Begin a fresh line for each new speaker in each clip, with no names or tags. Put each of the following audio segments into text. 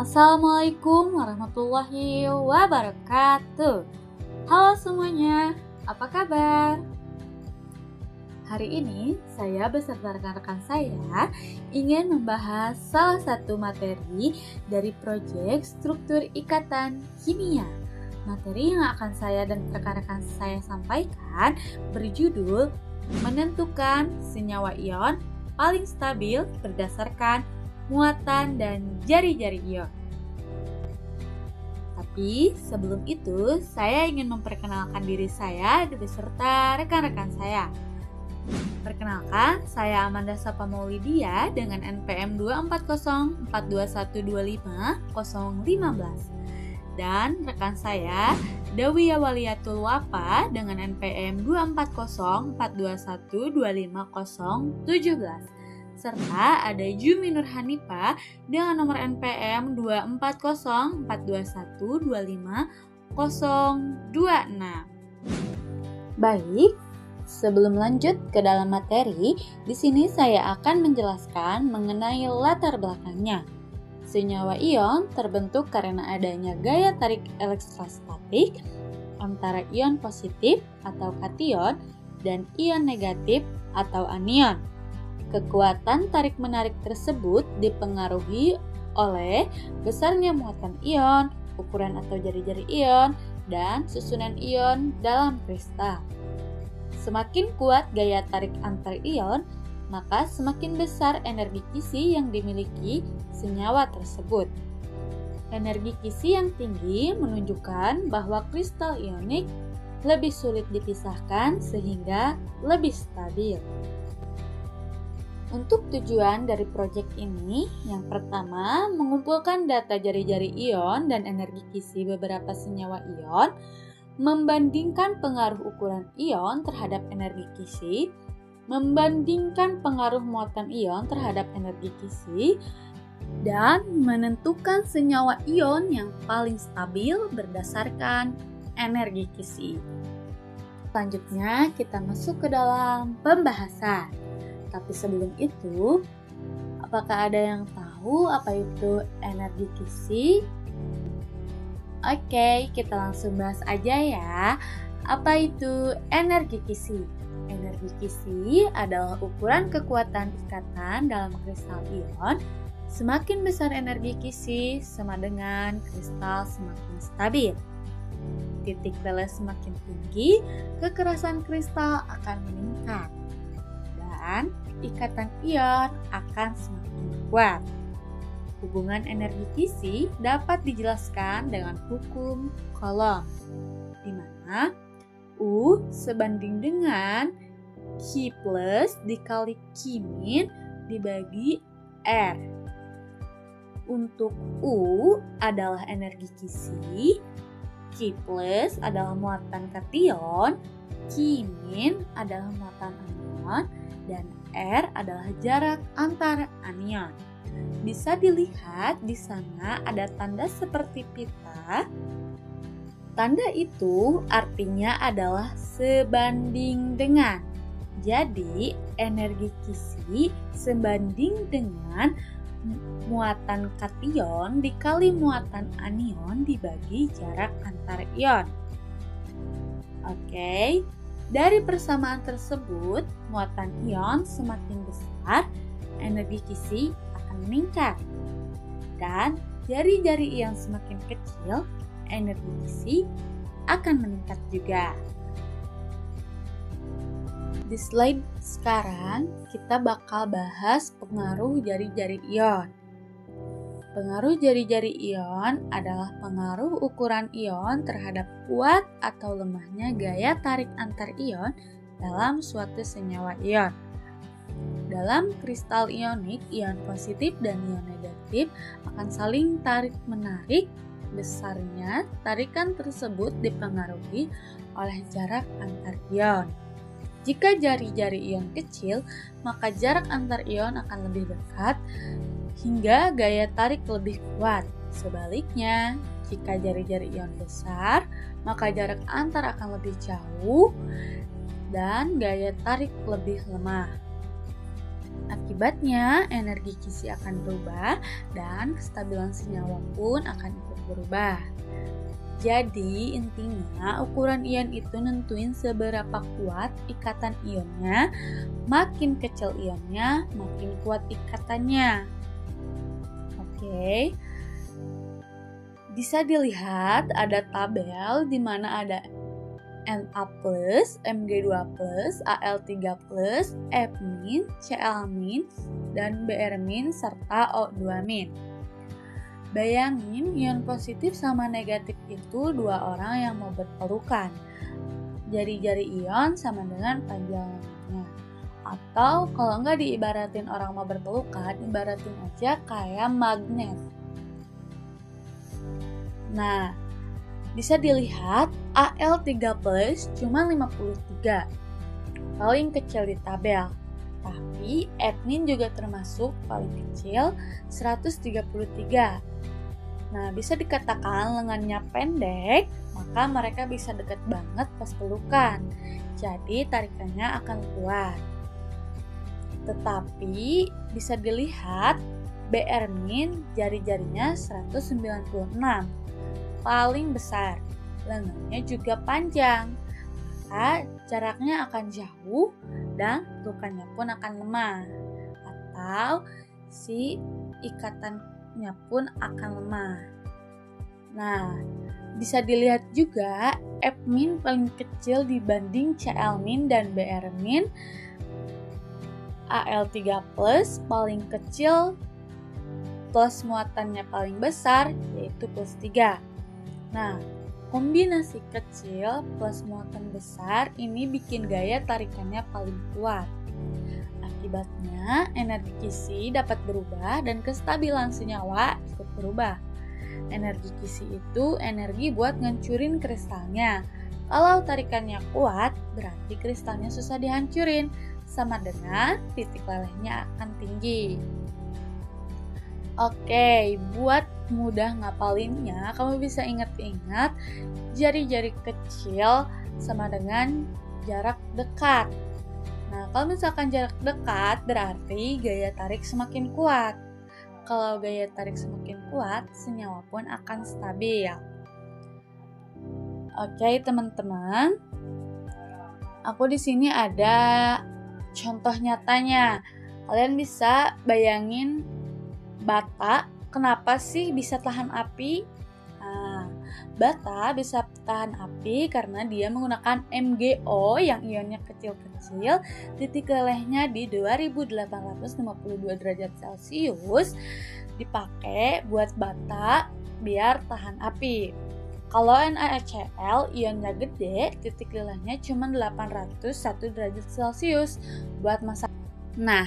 Assalamualaikum warahmatullahi wabarakatuh. Halo semuanya, apa kabar? Hari ini saya beserta rekan-rekan saya ingin membahas salah satu materi dari proyek struktur ikatan kimia. Materi yang akan saya dan rekan-rekan saya sampaikan berjudul menentukan senyawa ion paling stabil berdasarkan muatan dan jari-jari ion. Tapi sebelum itu, saya ingin memperkenalkan diri saya beserta rekan-rekan saya. Perkenalkan, saya Amanda Sapa Maulidia dengan NPM 240421250015. Dan rekan saya Dawiya Waliyatul Wafa dengan NPM 240421250017. Serta ada Jumi Nur Hanifa dengan nomor NPM 240421250026. Baik, sebelum lanjut ke dalam materi, di sini saya akan menjelaskan mengenai latar belakangnya. Senyawa ion terbentuk karena adanya gaya tarik elektrostatik antara ion positif atau kation dan ion negatif atau anion. Kekuatan tarik-menarik tersebut dipengaruhi oleh besarnya muatan ion, ukuran atau jari-jari ion, dan susunan ion dalam kristal. Semakin kuat gaya tarik antar ion, maka semakin besar energi kisi yang dimiliki senyawa tersebut. Energi kisi yang tinggi menunjukkan bahwa kristal ionik lebih sulit dipisahkan sehingga lebih stabil. Untuk tujuan dari proyek ini, yang pertama mengumpulkan data jari-jari ion dan energi kisi beberapa senyawa ion, membandingkan pengaruh ukuran ion terhadap energi kisi, membandingkan pengaruh muatan ion terhadap energi kisi, dan menentukan senyawa ion yang paling stabil berdasarkan energi kisi. Selanjutnya kita masuk ke dalam pembahasan. Tapi sebelum itu, apakah ada yang tahu apa itu energi kisi? Oke, kita langsung bahas aja ya. Apa itu energi kisi? Energi kisi adalah ukuran kekuatan ikatan dalam kristal ion. Semakin besar energi kisi, sama dengan kristal semakin stabil. Titik balas semakin tinggi, kekerasan kristal akan meningkat. Dan ikatan ion akan semakin kuat. Hubungan energi kisi dapat dijelaskan dengan hukum Coulomb, di mana U sebanding dengan Q plus dikali Q min dibagi R. Untuk U adalah energi kisi, Q plus adalah muatan kation, Q min adalah muatan anion, dan R adalah jarak antar anion. Bisa dilihat di sana ada tanda seperti pita. Tanda itu artinya adalah sebanding dengan. Jadi, energi kisi sebanding dengan muatan kation dikali muatan anion dibagi jarak antar ion. Oke. Dari persamaan tersebut, muatan ion semakin besar, energi kisi akan meningkat. Dan jari-jari ion semakin kecil, energi kisi akan meningkat juga. Di slide sekarang, kita bakal bahas pengaruh jari-jari ion. Pengaruh jari-jari ion adalah pengaruh ukuran ion terhadap kuat atau lemahnya gaya tarik antar ion dalam suatu senyawa ion. Dalam kristal ionik, ion positif dan ion negatif akan saling tarik-menarik. Besarnya tarikan tersebut dipengaruhi oleh jarak antar ion. Jika jari-jari ion kecil, maka jarak antar ion akan lebih dekat hingga gaya tarik lebih kuat. Sebaliknya, jika jari-jari ion besar, maka jarak antar akan lebih jauh dan gaya tarik lebih lemah. Akibatnya, energi kisi akan berubah dan kestabilan senyawa pun akan ikut berubah. Jadi, intinya ukuran ion itu nentuin seberapa kuat ikatan ionnya. Makin kecil ionnya, makin kuat ikatannya. Oke. Bisa dilihat ada tabel di mana ada Na+, Mg2+, Al3+, F-, Cl-, dan Br- serta O2-. Bayangin ion positif sama negatif itu dua orang yang mau berpelukan. Jari-jari ion sama dengan panjang lengannya. Atau kalau nggak diibaratin orang mau berpelukan, ibaratin aja kayak magnet. Nah, bisa dilihat Al3+ cuma 53, paling kecil di tabel. Tapi F- juga termasuk paling kecil 133. Nah, bisa dikatakan lengannya pendek, maka mereka bisa dekat banget pas pelukan. Jadi tarikannya akan kuat. Tetapi bisa dilihat Br- jari-jarinya 196, paling besar. Lengannya juga panjang, maka jaraknya akan jauh dan pelukannya pun akan lemah. Atau si ikatannya pun akan lemah. Nah, bisa dilihat juga F- paling kecil dibanding Cl- dan Br-. Al3+ paling kecil plus muatannya paling besar yaitu +3. Nah, kombinasi kecil plus muatan besar ini bikin gaya tarikannya paling kuat. Akibatnya, energi kisi dapat berubah dan kestabilan senyawa ikut berubah. Energi kisi itu energi buat ngancurin kristalnya. Kalau tarikannya kuat, berarti kristalnya susah dihancurin, sama dengan titik lelehnya akan tinggi. Oke, buat mudah ngapalinnya, kamu bisa ingat-ingat jari-jari kecil sama dengan jarak dekat. Nah, kalau misalkan jarak dekat berarti gaya tarik semakin kuat. Kalau gaya tarik semakin kuat, senyawa pun akan stabil. Oke, teman-teman. Aku di sini ada contoh nyatanya. Kalian bisa bayangin bata, kenapa sih bisa tahan api? Nah, bata bisa tahan api karena dia menggunakan MgO yang ionnya kecil-kecil, titik lelehnya di 2852 derajat Celcius, dipakai buat bata biar tahan api. Kalau NaCl ionnya gede, titik lelehnya cuma 801 derajat Celcius buat masak. Nah,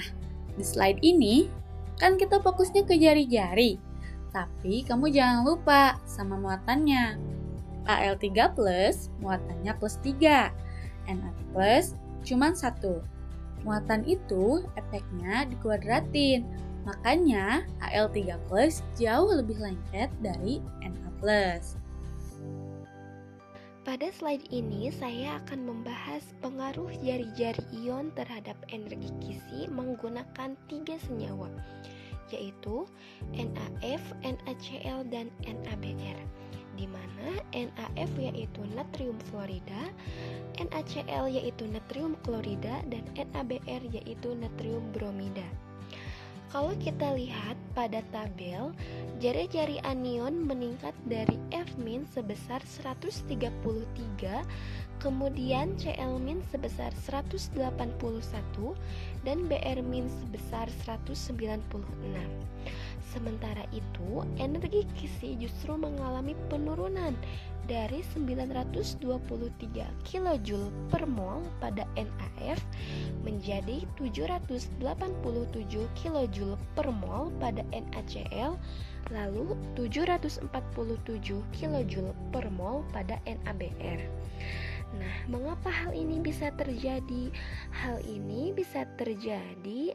di slide ini kan kita fokusnya ke jari-jari, tapi kamu jangan lupa sama muatannya. Al3+ muatannya +3, Na+ cuma 1. Muatan itu efeknya dikuadratin, makanya Al3+ jauh lebih lengket dari Na+.
Pada slide ini saya akan membahas pengaruh jari-jari ion terhadap energi kisi menggunakan 3 senyawa, yaitu NaF, NaCl, dan NaBr, di mana NaF yaitu natrium fluorida, NaCl yaitu natrium klorida, dan NaBr yaitu natrium bromida. Kalau kita lihat pada tabel, jari-jari anion meningkat dari F- sebesar 133, kemudian Cl- sebesar 181, dan Br- sebesar 196. Sementara itu, energi kisi justru mengalami penurunan dari 923 kJ per mol pada NaF menjadi 787 kJ per mol pada NaCl, lalu 747 kJ per mol pada NaBr. Nah, mengapa hal ini bisa terjadi? Hal ini bisa terjadi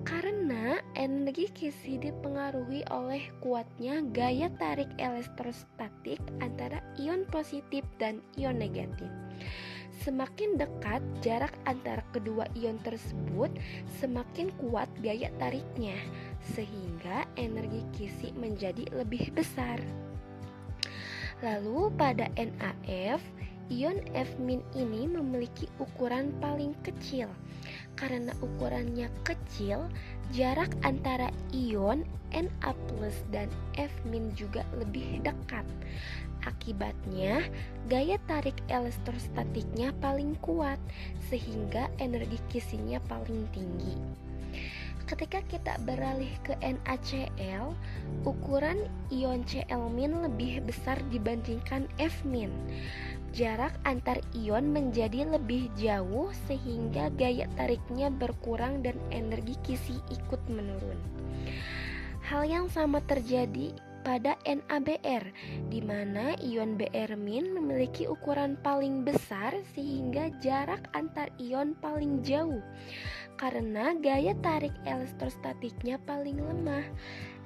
karena energi kisi dipengaruhi oleh kuatnya gaya tarik elektrostatik antara ion positif dan ion negatif. Semakin dekat jarak antara kedua ion tersebut, semakin kuat gaya tariknya, sehingga energi Kisi menjadi lebih besar. Lalu pada NaF, ion F- ini memiliki ukuran paling kecil. Karena ukurannya kecil, jarak antara ion Na+ dan F- juga lebih dekat. Akibatnya, gaya tarik elektrostatiknya paling kuat, sehingga energi Kisinya paling tinggi. Ketika kita beralih ke NaCl, ukuran ion Cl- lebih besar dibandingkan F-. Jarak antar ion menjadi lebih jauh sehingga gaya tariknya berkurang dan energi Kisi ikut menurun. Hal yang sama terjadi pada NaBr, di mana ion Br- memiliki ukuran paling besar sehingga jarak antar ion paling jauh. Karena gaya tarik elektrostatiknya paling lemah,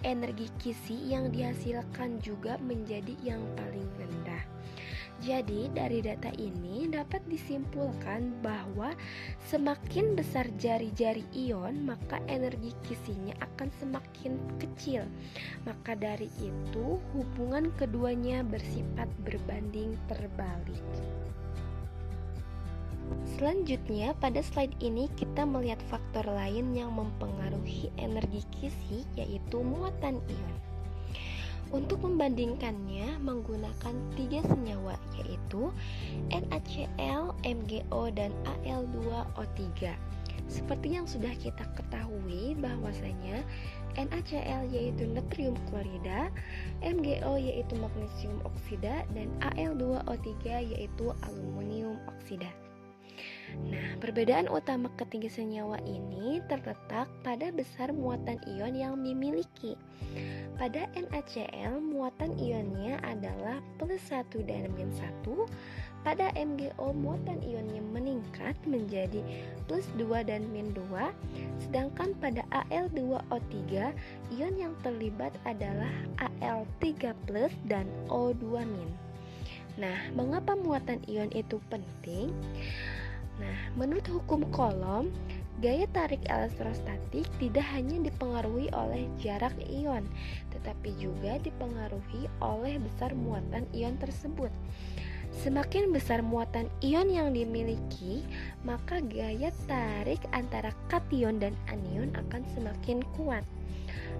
energi Kisi yang dihasilkan juga menjadi yang paling rendah. Jadi dari data ini dapat disimpulkan bahwa semakin besar jari-jari ion, maka energi Kisinya akan semakin kecil. Maka dari itu hubungan keduanya bersifat berbanding terbalik. Selanjutnya pada slide ini kita melihat faktor lain yang mempengaruhi energi Kisi, yaitu muatan ion. Untuk membandingkannya menggunakan 3 senyawa, yaitu NaCl, MgO, dan Al2O3. Seperti yang sudah kita ketahui bahwasanya NaCl yaitu natrium klorida, MgO yaitu magnesium oksida, dan Al2O3 yaitu aluminium oksida. Nah, perbedaan utama ketiga senyawa ini terletak pada besar muatan ion yang dimiliki. Pada NaCl, muatan ionnya adalah +1 dan -1. Pada MgO, muatan ionnya meningkat menjadi +2 dan -2. Sedangkan pada Al2O3, ion yang terlibat adalah Al3+ dan O2-. Nah, mengapa muatan ion itu penting? Nah, menurut hukum Coulomb, gaya tarik elektrostatik tidak hanya dipengaruhi oleh jarak ion, tetapi juga dipengaruhi oleh besar muatan ion tersebut. Semakin besar muatan ion yang dimiliki, maka gaya tarik antara kation dan anion akan semakin kuat.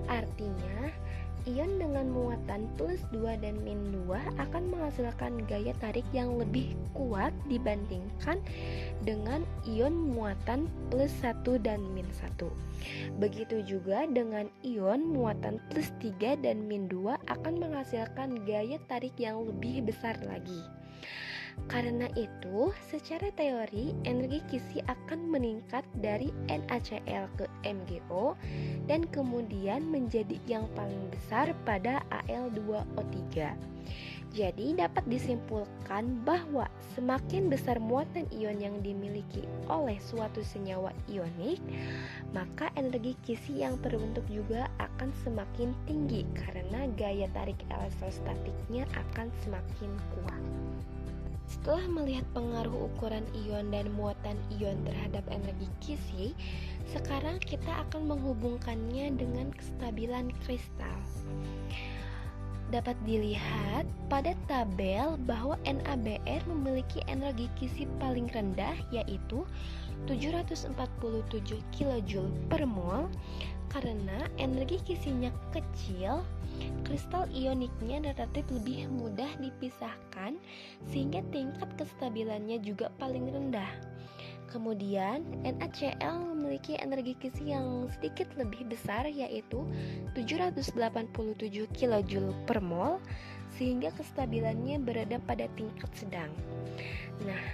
Artinya, ion dengan muatan +2 dan -2 akan menghasilkan gaya tarik yang lebih kuat dibandingkan dengan ion muatan +1 dan -1. Begitu juga dengan ion muatan +3 dan -2 akan menghasilkan gaya tarik yang lebih besar lagi. Karena itu, secara teori, energi Kisi akan meningkat dari NaCl ke MgO dan kemudian menjadi yang paling besar pada Al2O3. Jadi dapat disimpulkan bahwa semakin besar muatan ion yang dimiliki oleh suatu senyawa ionik, maka energi Kisi yang terbentuk juga akan semakin tinggi karena gaya tarik elektrostatiknya akan semakin kuat. Setelah melihat pengaruh ukuran ion dan muatan ion terhadap energi Kisi, sekarang kita akan menghubungkannya dengan kestabilan kristal. Dapat dilihat pada tabel bahwa NaBr memiliki energi Kisi paling rendah, yaitu 747 kJ per mol. Karena energi Kisinya kecil, kristal ioniknya relatif lebih mudah dipisahkan sehingga tingkat kestabilannya juga paling rendah. Kemudian NaCl memiliki energi Kisi yang sedikit lebih besar, yaitu 787 kJ per mol, sehingga kestabilannya berada pada tingkat sedang. Nah,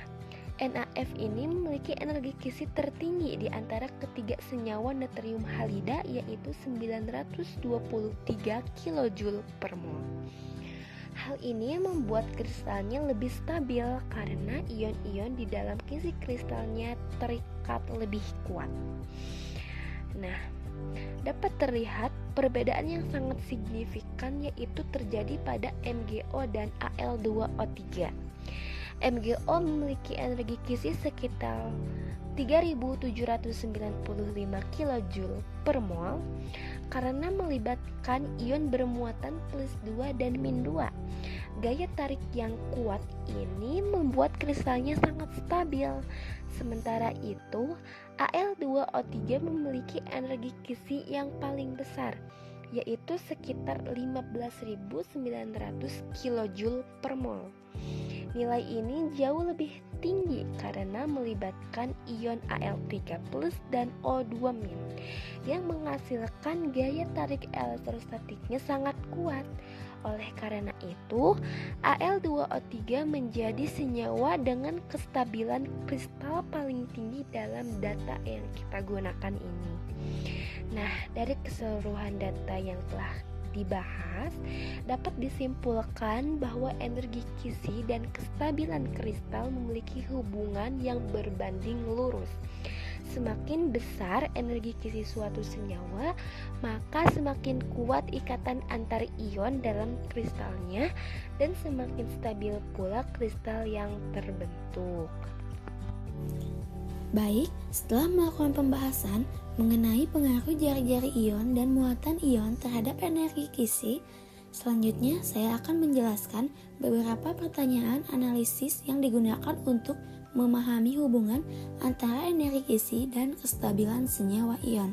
NaF ini memiliki energi Kisi tertinggi di antara ketiga senyawa natrium halida, yaitu 923 kJ per mol. Hal ini membuat kristalnya lebih stabil karena ion-ion di dalam kisi kristalnya terikat lebih kuat. Nah, dapat terlihat perbedaan yang sangat signifikan, yaitu terjadi pada MgO dan Al2O3. MgO memiliki energi kisi sekitar 3.795 kJ per mol karena melibatkan ion bermuatan plus 2 dan min 2. Gaya tarik yang kuat ini membuat kristalnya sangat stabil. Sementara itu, Al2O3 memiliki energi kisi yang paling besar, yaitu sekitar 15.900 kJ per mol. Nilai ini jauh lebih tinggi karena melibatkan ion Al3+ dan O2- yang menghasilkan gaya tarik elektrostatiknya sangat kuat. Oleh karena itu, Al2O3 menjadi senyawa dengan kestabilan kristal paling tinggi dalam data yang kita gunakan ini. Nah, dari keseluruhan data yang telah dibahas, dapat disimpulkan bahwa energi kisi dan kestabilan kristal memiliki hubungan yang berbanding lurus. Semakin besar energi kisi suatu senyawa, maka semakin kuat ikatan antar ion dalam kristalnya dan semakin stabil pula kristal yang terbentuk.
Baik, setelah melakukan pembahasan mengenai pengaruh jari-jari ion dan muatan ion terhadap energi kisi, selanjutnya saya akan menjelaskan beberapa pertanyaan analisis yang digunakan untuk memahami hubungan antara energi kisi dan kestabilan senyawa ion.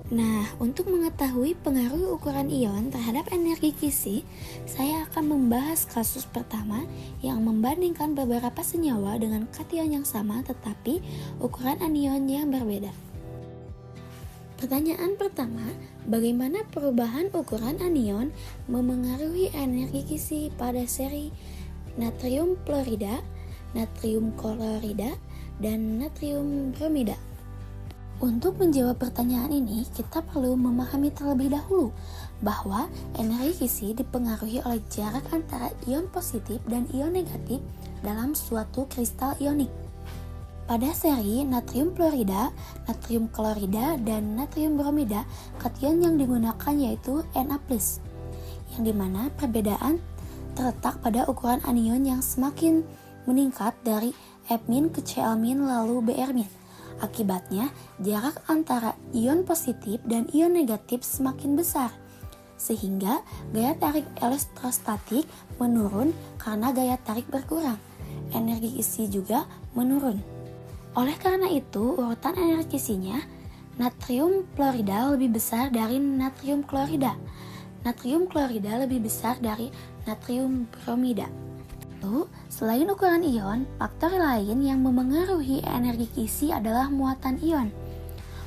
Nah, untuk mengetahui pengaruh ukuran ion terhadap energi kisi, saya akan membahas kasus pertama yang membandingkan beberapa senyawa dengan kation yang sama tetapi ukuran anionnya berbeda. Pertanyaan pertama, bagaimana perubahan ukuran anion memengaruhi energi kisi pada seri natrium fluorida, natrium klorida, dan natrium bromida? Untuk menjawab pertanyaan ini, kita perlu memahami terlebih dahulu bahwa energi kisi dipengaruhi oleh jarak antara ion positif dan ion negatif dalam suatu kristal ionik. Pada seri natrium fluorida, natrium klorida, dan natrium bromida, kation yang digunakan yaitu Na+, yang dimana perbedaan terletak pada ukuran anion yang semakin meningkat dari F- ke Cl- lalu Br-. Akibatnya, jarak antara ion positif dan ion negatif semakin besar, sehingga gaya tarik elektrostatik menurun karena gaya tarik berkurang. Energi kisi juga menurun. Oleh karena itu, urutan energi kisinya, natrium fluorida lebih besar dari natrium klorida. Natrium klorida lebih besar dari natrium bromida. Lalu, selain ukuran ion, faktor lain yang memengaruhi energi kisi adalah muatan ion.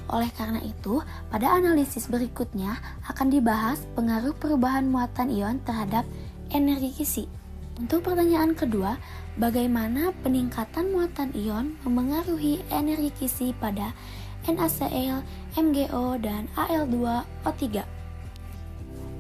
Oleh karena itu, pada analisis berikutnya akan dibahas pengaruh perubahan muatan ion terhadap energi kisi. Untuk pertanyaan kedua, bagaimana peningkatan muatan ion memengaruhi energi kisi pada NaCl, MgO, dan Al2O3?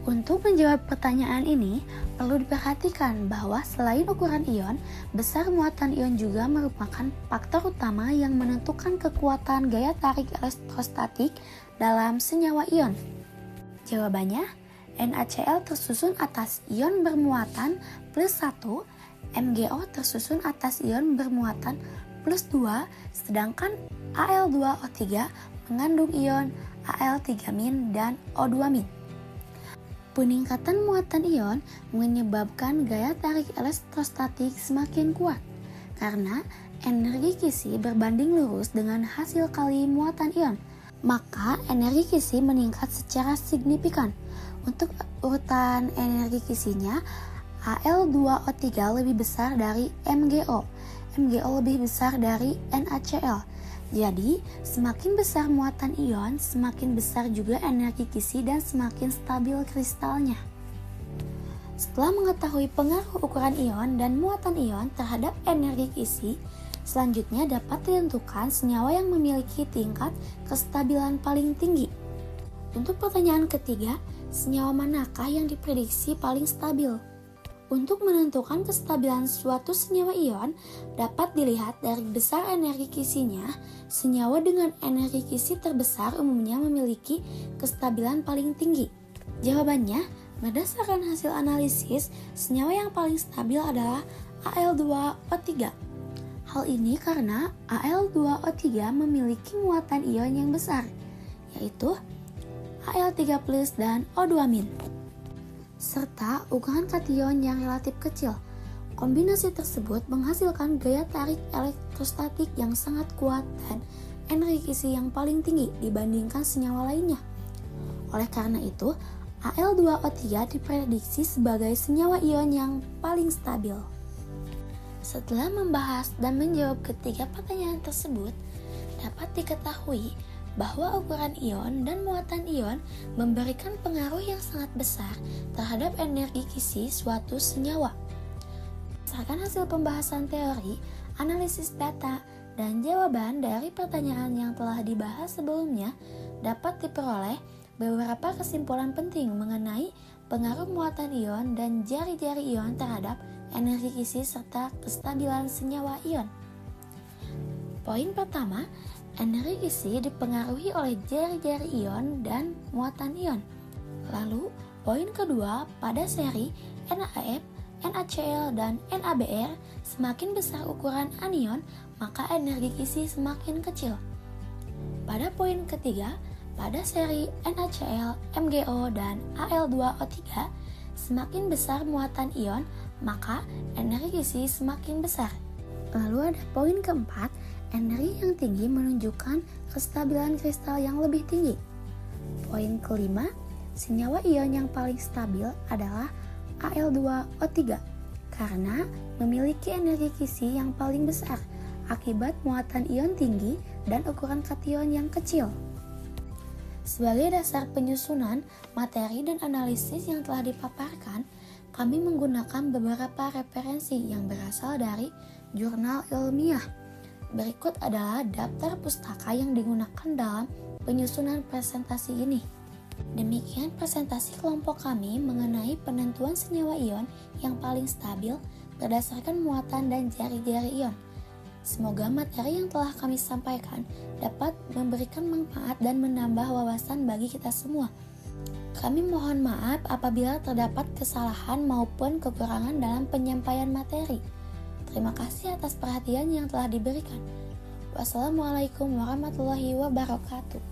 Untuk menjawab pertanyaan ini, perlu diperhatikan bahwa selain ukuran ion, besar muatan ion juga merupakan faktor utama yang menentukan kekuatan gaya tarik elektrostatik dalam senyawa ion. Jawabannya, NaCl tersusun atas ion bermuatan plus 1, MgO tersusun atas ion bermuatan plus 2, sedangkan Al2O3 mengandung ion Al3- dan O2-. Peningkatan muatan ion menyebabkan gaya tarik elektrostatik semakin kuat karena energi kisi berbanding lurus dengan hasil kali muatan ion. Maka energi kisi meningkat secara signifikan. Untuk urutan energi kisinya, Al2O3 lebih besar dari MgO. MgO lebih besar dari NaCl. Jadi, semakin besar muatan ion, semakin besar juga energi kisi dan semakin stabil kristalnya. Setelah mengetahui pengaruh ukuran ion dan muatan ion terhadap energi kisi, selanjutnya dapat ditentukan senyawa yang memiliki tingkat kestabilan paling tinggi. Untuk pertanyaan ketiga, senyawa manakah yang diprediksi paling stabil? Untuk menentukan kestabilan suatu senyawa ion dapat dilihat dari besar energi kisinya. Senyawa dengan energi kisi terbesar umumnya memiliki kestabilan paling tinggi. Jawabannya, berdasarkan hasil analisis, senyawa yang paling stabil adalah Al2O3. Hal ini karena Al2O3 memiliki muatan ion yang besar, yaitu Al3+ dan O2-, serta ukuran kation yang relatif kecil. Kombinasi tersebut menghasilkan gaya tarik elektrostatik yang sangat kuat dan energi isi yang paling tinggi dibandingkan senyawa lainnya. Oleh karena itu, Al2O3 diprediksi sebagai senyawa ion yang paling stabil. Setelah membahas dan menjawab ketiga pertanyaan tersebut, dapat diketahui bahwa ukuran ion dan muatan ion memberikan pengaruh yang sangat besar terhadap energi kisi suatu senyawa. Berdasarkan hasil pembahasan teori, analisis data, dan jawaban dari pertanyaan yang telah dibahas sebelumnya, dapat diperoleh beberapa kesimpulan penting mengenai pengaruh muatan ion dan jari-jari ion terhadap energi kisi serta kestabilan senyawa ion. Poin pertama, energi kisi dipengaruhi oleh jari-jari ion dan muatan ion. Lalu, poin kedua, pada seri NaF, NaCl, dan NaBr semakin besar ukuran anion, maka energi kisi semakin kecil. Pada poin ketiga, pada seri NaCl, MgO, dan Al2O3 semakin besar muatan ion, maka energi kisi semakin besar. Lalu ada poin keempat, energi yang tinggi menunjukkan kestabilan kristal yang lebih tinggi. Poin kelima, senyawa ion yang paling stabil adalah Al2O3 karena memiliki energi kisi yang paling besar akibat muatan ion tinggi dan ukuran kation yang kecil. Sebagai dasar penyusunan materi dan analisis yang telah dipaparkan, kami menggunakan beberapa referensi yang berasal dari jurnal ilmiah. Berikut adalah daftar pustaka yang digunakan dalam penyusunan presentasi ini. Demikian presentasi kelompok kami mengenai penentuan senyawa ion yang paling stabil berdasarkan muatan dan jari-jari ion. Semoga materi yang telah kami sampaikan dapat memberikan manfaat dan menambah wawasan bagi kita semua. Kami mohon maaf apabila terdapat kesalahan maupun kekurangan dalam penyampaian materi. Terima kasih atas perhatian yang telah diberikan. Wassalamualaikum warahmatullahi wabarakatuh.